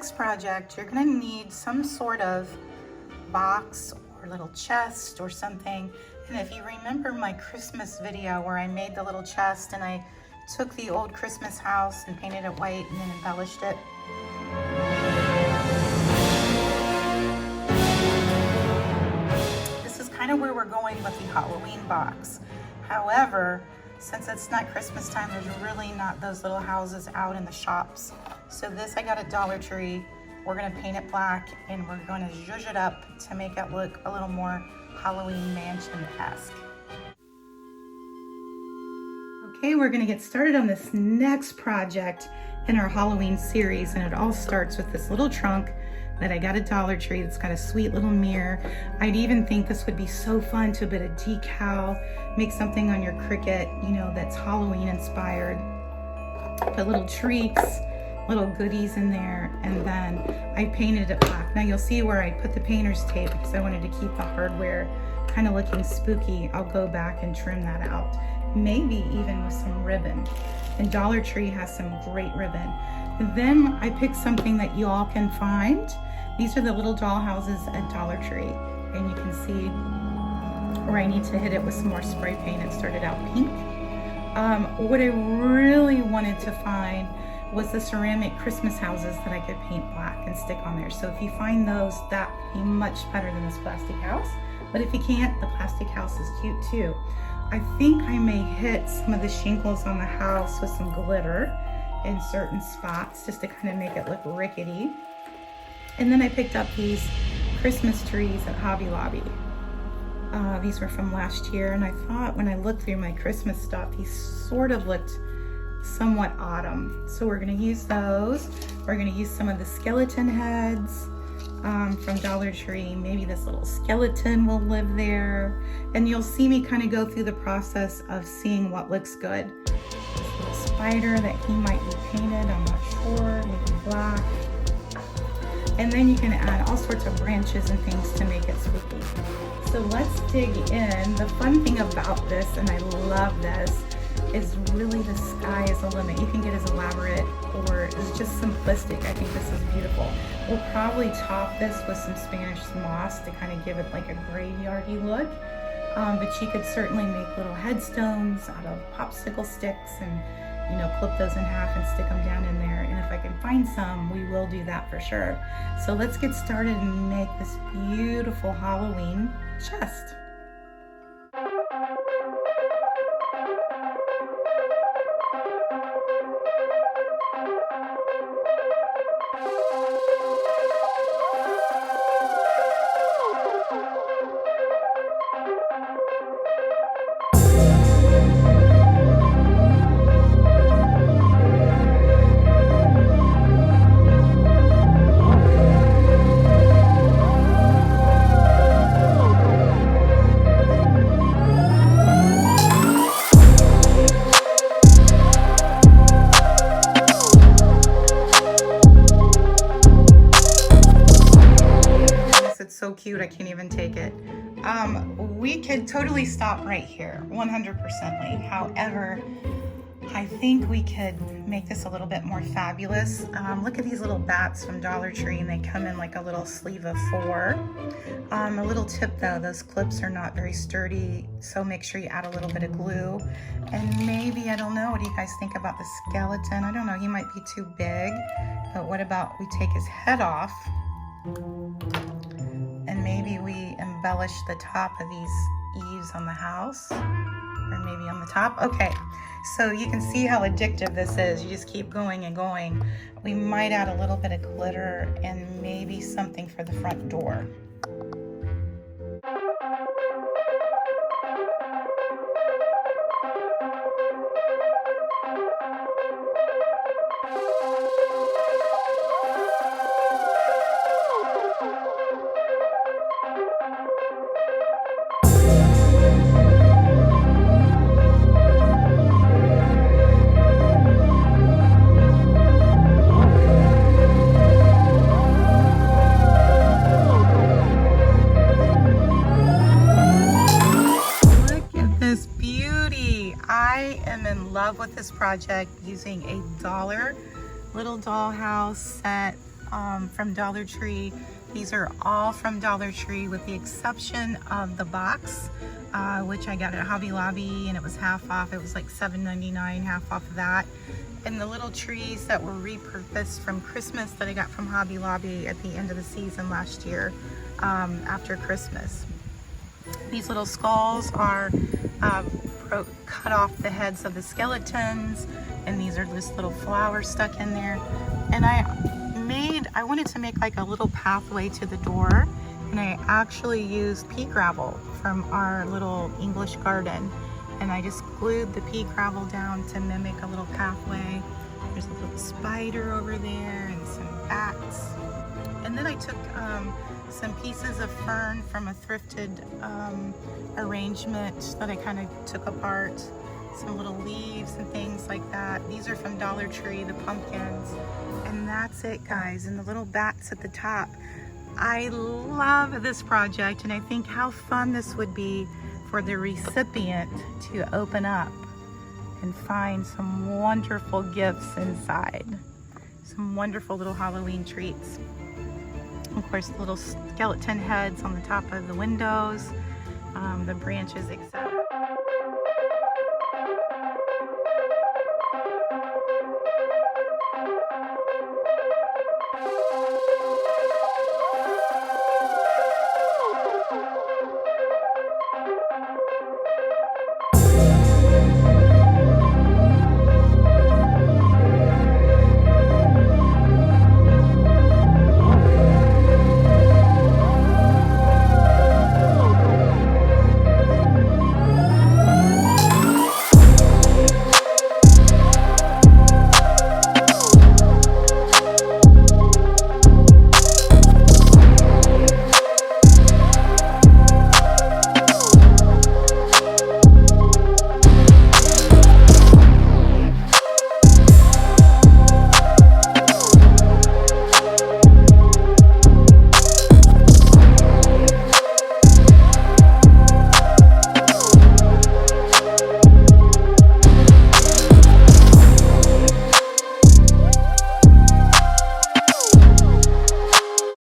next project, you're gonna need some sort of box or little chest or something. And if you remember my Christmas video where I made the little chest and I took the old Christmas house and painted it white and then embellished it. This is kind of where we're going with the Halloween box. However, since it's not Christmas time, there's really not those little houses out in the shops. So this I got at Dollar Tree. We're gonna paint it black and we're gonna zhuzh it up to make it look a little more Halloween mansion-esque. Okay, we're gonna get started on this next project in our Halloween series, and it all starts with this little trunk that I got at Dollar Tree. It's got a sweet little mirror. I'd even think this would be so fun to put a decal, make something on your Cricut, you know, that's Halloween inspired. Put little treats, little goodies in there, and then I painted it black. Now you'll see where I put the painter's tape because I wanted to keep the hardware kind of looking spooky. I'll go back and trim that out. Maybe even with some ribbon. And Dollar Tree has some great ribbon. And then I picked something that you all can find. These are the little doll houses at Dollar Tree. And you can see where I need to hit it with some more spray paint. It started out pink. What I really wanted to find was the ceramic Christmas houses that I could paint black and stick on there. So if you find those, that would be much better than this plastic house. But if you can't, the plastic house is cute too. I think I may hit some of the shingles on the house with some glitter in certain spots just to kind of make it look rickety. And then I picked up these Christmas trees at Hobby Lobby. These were from last year, and I thought when I looked through my Christmas stuff, these sort of looked somewhat autumn. So we're gonna use those. We're gonna use some of the skeleton heads from Dollar Tree. Maybe this little skeleton will live there. And you'll see me kind of go through the process of seeing what looks good. This little spider that he might be painted, I'm not sure, maybe black. And then you can add all sorts of branches and things to make it spooky. So let's dig in. The fun thing about this, and I love this, is really the sky is the limit. You can get as elaborate or it's just simplistic. I think this is beautiful. We'll probably top this with some Spanish moss to kind of give it like a graveyardy look. But you could certainly make little headstones out of popsicle sticks and, you know, clip those in half and stick them down in there. And if I can find some, we will do that for sure. So let's get started and make this beautiful Halloween chest. So cute, I can't even take it. We could totally stop right here, 100%. However, I think we could make this a little bit more fabulous. Look at these little bats from Dollar Tree, and they come in like a little sleeve of 4. A little tip though, those clips are not very sturdy, so make sure you add a little bit of glue. And maybe, I don't know, what do you guys think about the skeleton? I don't know, he might be too big, but what about we take his head off and maybe we embellish the top of these eaves on the house, or maybe on the top. Okay, so you can see how addictive this is. You just keep going and going. We might add a little bit of glitter and maybe something for the front door. Love with this project, using a dollar little dollhouse set from Dollar Tree. These are all from Dollar Tree with the exception of the box, which I got at Hobby Lobby, and it was half off. It was like $7.99, half off of that. And the little trees that were repurposed from Christmas that I got from Hobby Lobby at the end of the season last year, after Christmas. These little skulls are cut off the heads of the skeletons, and these are just little flowers stuck in there. And I wanted to make like a little pathway to the door, and I actually used pea gravel from our little English garden, and I just glued the pea gravel down to mimic a little pathway. There's a little spider over there and some bats. And then I took some pieces of fern from a thrifted arrangement that I kind of took apart, some little leaves and things like that. These are from Dollar Tree, the pumpkins. And that's it, guys, and the little bats at the top. I love this project, and I think how fun this would be for the recipient to open up and find some wonderful gifts inside. Some wonderful little Halloween treats. Of course, the little skeleton heads on the top of the windows, the branches, etc.